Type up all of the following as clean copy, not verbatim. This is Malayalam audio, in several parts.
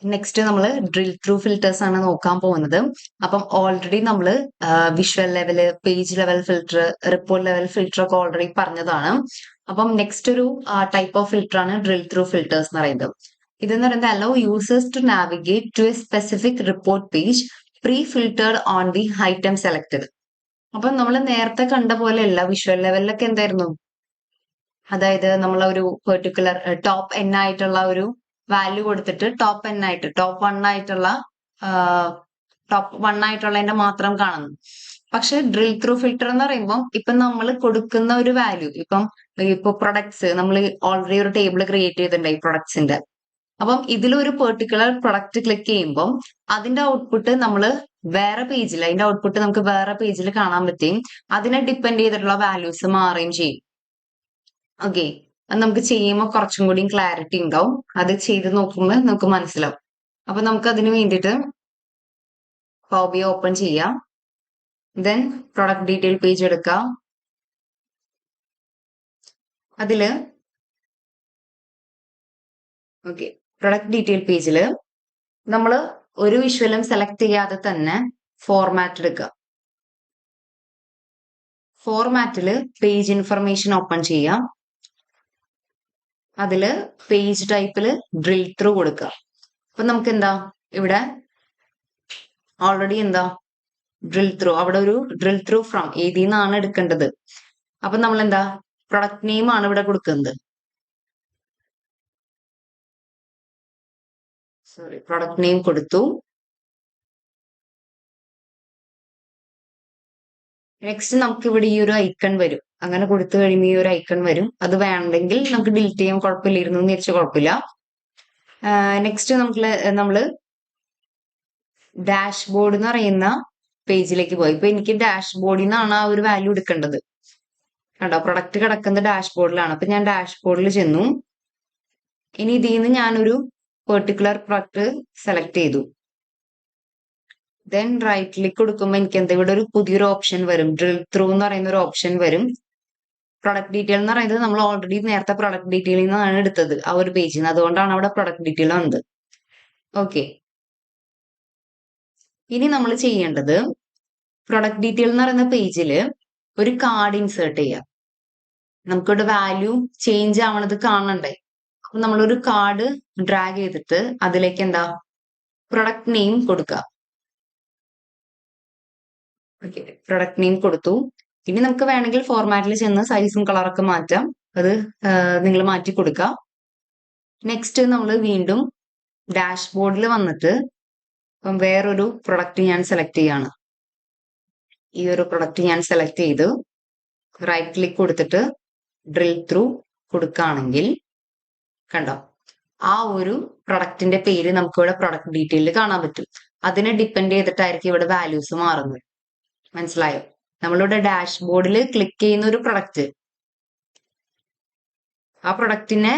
നെക്സ്റ്റ് നമ്മൾ ഡ്രിൽ ത്രൂ ഫിൽറ്റേഴ്സ് ആണ് നോക്കാൻ പോകുന്നത്. അപ്പം ഓൾറെഡി നമ്മൾ visual level, page level filter, report level filter ഒക്കെ ഓൾറെഡി പറഞ്ഞതാണ്. അപ്പം നെക്സ്റ്റ് ഒരു ടൈപ്പ് ഓഫ് ഫിൽറ്റർ ആണ് ഡ്രിൽ ത്രൂ ഫിൽറ്റേഴ്സ് എന്ന് പറയുന്നത്. ഇതെന്ന് പറയുന്നത് allow users to navigate to a specific report page pre filtered on the item selected. അപ്പം നമ്മൾ നേരത്തെ കണ്ട പോലെയല്ല, വിഷ്വൽ ലെവലിലൊക്കെ എന്തായിരുന്നു, അതായത് നമ്മൾ ഒരു പെർട്ടിക്കുലർ ടോപ്പ് എൻ ആയിട്ടുള്ള ഒരു വാല്യൂ കൊടുത്തിട്ട് ടോപ്പ് എൻ ആയിട്ട് ടോപ്പ് വൺ ആയിട്ടുള്ളതിന്റെ മാത്രം കാണുന്നു. പക്ഷെ ഡ്രിൽ ത്രൂ ഫിൽറ്റർ എന്ന് പറയുമ്പോൾ ഇപ്പൊ നമ്മൾ കൊടുക്കുന്ന ഒരു വാല്യൂ, ഇപ്പൊ പ്രൊഡക്ട്സ് നമ്മൾ ഓൾറെഡി ഒരു ടേബിൾ ക്രിയേറ്റ് ചെയ്തിട്ടുണ്ട് ഈ പ്രൊഡക്ട്സിന്റെ. അപ്പം ഇതിലൊരു പെർട്ടിക്കുലർ പ്രൊഡക്റ്റ് ക്ലിക്ക് ചെയ്യുമ്പോൾ അതിന്റെ ഔട്ട്പുട്ട് നമ്മൾ അതിന്റെ ഔട്ട്പുട്ട് നമുക്ക് വേറെ പേജിൽ കാണാൻ പറ്റും. അതിനെ ഡിപ്പെൻഡ് ചെയ്തിട്ടുള്ള വാല്യൂസ് മാറുകയും ചെയ്യും. ഓക്കെ, അത് നമുക്ക് ചെയ്യുമ്പോൾ കുറച്ചും കൂടി ക്ലാരിറ്റി ഉണ്ടാവും. അത് ചെയ്ത് നോക്കുമ്പോൾ നമുക്ക് മനസ്സിലാവും. അപ്പൊ നമുക്ക് അതിന് വേണ്ടിയിട്ട് Power BI ഓപ്പൺ ചെയ്യാം. ദെൻ പ്രൊഡക്റ്റ് ഡീറ്റെയിൽ പേജ് എടുക്കാം. അതില് ഓക്കെ, പ്രൊഡക്റ്റ് ഡീറ്റെയിൽ പേജിൽ നമ്മൾ ഒരു വിഷ്വലും സെലക്ട് ചെയ്യാതെ തന്നെ ഫോർമാറ്റ് എടുക്കുക. ഫോർമാറ്റില് പേജ് ഇൻഫർമേഷൻ ഓപ്പൺ ചെയ്യാം. അതില് പേജ് ടൈപ്പില് ഡ്രിൽ ത്രൂ കൊടുക്കുക. അപ്പൊ നമുക്ക് എന്താ ഇവിടെ ഓൾറെഡി ഡ്രിൽ ത്രൂ, അവിടെ ഒരു ഡ്രിൽ ത്രൂ ഫ്രം ഏതിന്നാണ് എടുക്കേണ്ടത്. അപ്പൊ നമ്മൾ പ്രൊഡക്റ്റ് നെയിം ആണ് ഇവിടെ കൊടുക്കുന്നത്. പ്രൊഡക്റ്റ് നെയിം കൊടുത്തു. നെക്സ്റ്റ് നമുക്ക് ഇവിടെ ഈ ഒരു ഐക്കൺ വരും. അങ്ങനെ കൊടുത്തു കഴിയുമ്പോൾ ഈ ഒരു ഐക്കൺ വരും. അത് വേണമെങ്കിൽ നമുക്ക് ഡിലീറ്റ് ചെയ്യാൻ കുഴപ്പമില്ലായിരുന്നു എന്ന് വെച്ചാൽ കുഴപ്പമില്ല. നെക്സ്റ്റ് നമ്മള് ഡാഷ്ബോർഡ് എന്ന് പറയുന്ന പേജിലേക്ക് പോയി. ഇപ്പൊ എനിക്ക് ഡാഷ്ബോർഡിൽ നിന്നാണ് ആ ഒരു വാല്യൂ എടുക്കേണ്ടത്. കണ്ടോ, പ്രൊഡക്റ്റ് കിടക്കുന്നത് ഡാഷ്ബോർഡിലാണ്. അപ്പൊ ഞാൻ ഡാഷ്ബോർഡിൽ ചെന്നു. ഇനി ഇതിൽ നിന്ന് ഞാനൊരു പെർട്ടിക്കുലർ പ്രൊഡക്റ്റ് സെലക്ട് ചെയ്തു. ദെൻ റൈറ്റ് ക്ലിക്ക് കൊടുക്കുമ്പോൾ എനിക്ക് ഇവിടെ ഒരു പുതിയൊരു ഓപ്ഷൻ വരും. ഡ്രിൽ ത്രൂ എന്ന് പറയുന്ന ഒരു ഓപ്ഷൻ വരും. പ്രൊഡക്റ്റ് ഡീറ്റെയിൽ എന്ന് പറയുന്നത് നമ്മൾ ഓൾറെഡി നേരത്തെ പ്രൊഡക്റ്റ് ഡീറ്റെയിലിൽ നിന്നാണ് എടുത്തത് ആ ഒരു പേജിൽ നിന്ന്. അതുകൊണ്ടാണ് അവിടെ പ്രൊഡക്റ്റ് ഡീറ്റെയിൽ വന്നത്. ഓക്കെ, ഇനി നമ്മൾ ചെയ്യേണ്ടത് പ്രൊഡക്റ്റ് ഡീറ്റെയിൽ എന്ന് പറയുന്ന പേജിൽ ഒരു കാർഡ് ഇൻസേർട്ട് ചെയ്യാം. നമുക്കിവിടെ വാല്യൂ ചേഞ്ച് ആവണത് കാണണ്ടേ. അപ്പൊ നമ്മളൊരു കാർഡ് ഡ്രാഗ് ചെയ്തിട്ട് അതിലേക്ക് പ്രൊഡക്റ്റ് നെയിം കൊടുക്കുക. ഓക്കെ, പ്രൊഡക്റ്റ് നെയിം കൊടുത്തു. ഇനി നമുക്ക് വേണമെങ്കിൽ ഫോർമാറ്റിൽ ചെന്ന് സൈസും കളറൊക്കെ മാറ്റാം. അത് നിങ്ങൾ മാറ്റി കൊടുക്കുക. നെക്സ്റ്റ് നമ്മൾ വീണ്ടും ഡാഷ്ബോർഡിൽ വന്നിട്ട് വേറൊരു പ്രൊഡക്റ്റ് ഞാൻ സെലക്ട് ചെയ്യാണ്. ഈ ഒരു പ്രൊഡക്റ്റ് ഞാൻ സെലക്ട് ചെയ്ത് റൈറ്റ് ക്ലിക്ക് കൊടുത്തിട്ട് ഡ്രിൽ ത്രൂ കൊടുക്കുകയാണെങ്കിൽ കണ്ടോ, ആ ഒരു പ്രൊഡക്റ്റിന്റെ പേര് നമുക്ക് ഇവിടെ പ്രൊഡക്റ്റ് ഡീറ്റെയിലിൽ കാണാൻ പറ്റും. അതിനെ ഡിപ്പെൻഡ് ചെയ്തിട്ടായിരിക്കും ഇവിടെ വാല്യൂസ് മാറുന്നത്. മനസ്സിലായോ? നമ്മളിവിടെ ഡാഷ്ബോർഡിൽ ക്ലിക്ക് ചെയ്യുന്ന ഒരു പ്രൊഡക്റ്റ്, ആ പ്രൊഡക്റ്റിനെ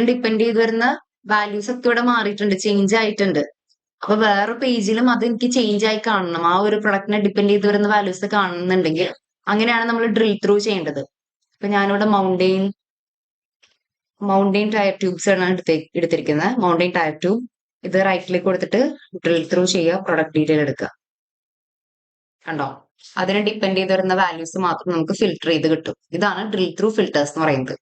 ഡിപ്പെൻഡ് ചെയ്ത് വരുന്ന വാല്യൂസ് ഒക്കെ ഇവിടെ മാറിയിട്ടുണ്ട്, ചേഞ്ച് ആയിട്ടുണ്ട്. അപ്പൊ വേറെ പേജിലും അത് എനിക്ക് ചേഞ്ച് ആയി കാണണം. ആ ഒരു പ്രൊഡക്റ്റിനെ ഡിപ്പെൻഡ് ചെയ്ത് വരുന്ന വാല്യൂസ് കാണുന്നുണ്ടെങ്കിൽ അങ്ങനെയാണ് നമ്മൾ ഡ്രിൽ ത്രൂ ചെയ്യേണ്ടത്. അപ്പൊ ഞാനിവിടെ മൗണ്ടെയിൻ ടയർ ട്യൂബ്സ് ആണ് എടുത്തിരിക്കുന്നത്. മൗണ്ടെയിൻ ടയർ ട്യൂബ്, ഇത് റൈറ്റ് ക്ലിക്ക് കൊടുത്തിട്ട് ഡ്രിൽ ത്രൂ ചെയ്യുക, പ്രൊഡക്റ്റ് ഡീറ്റെയിൽ എടുക്കുക. കണ്ടോ, അതിനെ ഡിപ്പെൻഡ് ചെയ്ത് വരുന്ന വാല്യൂസ് മാത്രം നമുക്ക് ഫിൽട്ടർ ചെയ്ത് കിട്ടും. ഇതാണ് ഡ്രിൽ ത്രൂ ഫിൽറ്റേഴ്സ് എന്ന് പറയുന്നത്.